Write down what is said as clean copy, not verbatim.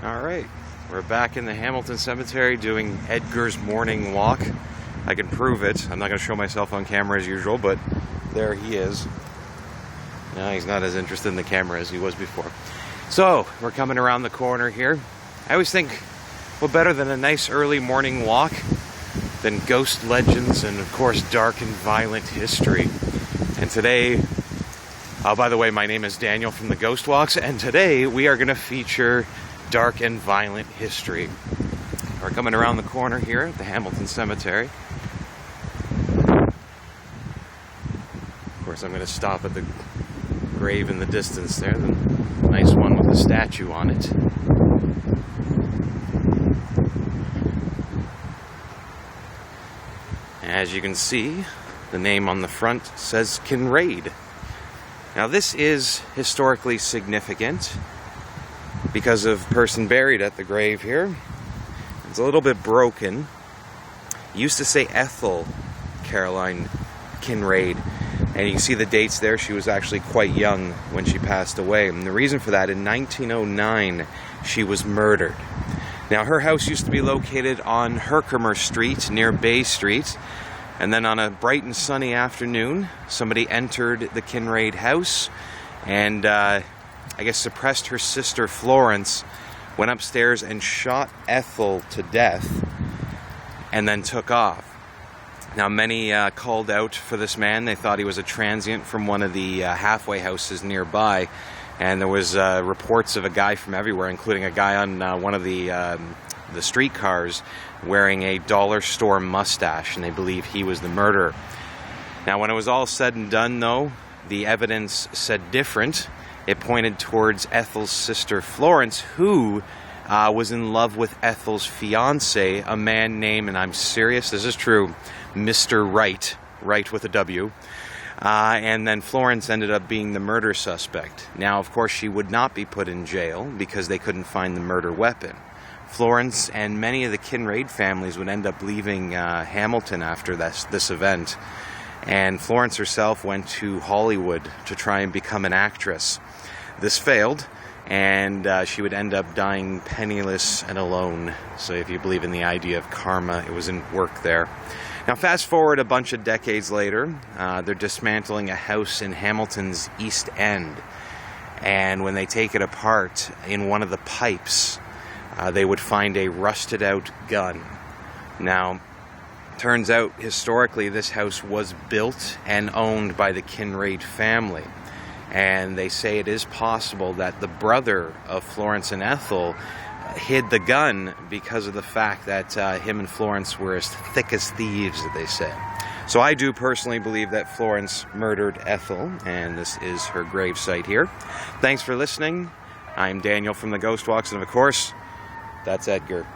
Alright, we're back in the Hamilton Cemetery doing Edgar's morning walk. I can prove it. I'm not going to show myself on camera as usual, but there he is. Now he's not as interested in the camera as he was before. So, we're coming around the corner here. I always think, what better than a nice early morning walk than ghost legends and, of course, dark and violent history. And today, by the way, my name is Daniel from the Ghost Walks, and today we are going to feature dark and violent history. We're coming around the corner here at the Hamilton Cemetery. Of course, I'm going to stop at the grave in the distance there, the nice one with the statue on it. As you can see, the name on the front says Kinrade. Now this is historically significant because of the person buried at the grave here. It's a little bit broken. It used to say Ethel Caroline Kinrade, and you can see the dates there. She was actually quite young when she passed away, and the reason for that, in 1909 she was murdered. Now her house used to be located on Herkimer Street near Bay Street, and then on a bright and sunny afternoon somebody entered the Kinrade house and I guess suppressed her sister Florence, went upstairs and shot Ethel to death, and then took off. Now many called out for this man. They thought he was a transient from one of the halfway houses nearby, and there was reports of a guy from everywhere, including a guy on one of the streetcars wearing a dollar store mustache, and they believe he was the murderer. Now when it was all said and done, though, the evidence said different. It pointed towards Ethel's sister Florence, who was in love with Ethel's fiance, a man named, and I'm serious, this is true, Mr. Wright, Wright with a W. And then Florence ended up being the murder suspect. Now, of course, she would not be put in jail because they couldn't find the murder weapon. Florence and many of the Kinrade families would end up leaving Hamilton after this event. And Florence herself went to Hollywood to try and become an actress. This failed, and she would end up dying penniless and alone. So if you believe in the idea of karma, it was in work there. Now fast forward a bunch of decades later, they're dismantling a house in Hamilton's East End. And when they take it apart, in one of the pipes, they would find a rusted out gun. Now, turns out, historically, this house was built and owned by the Kinrade family. And they say it is possible that the brother of Florence and Ethel hid the gun because of the fact that him and Florence were as thick as thieves, that they say. So I do personally believe that Florence murdered Ethel, and this is her gravesite here. Thanks for listening. I'm Daniel from the Ghost Walks, and of course, that's Edgar.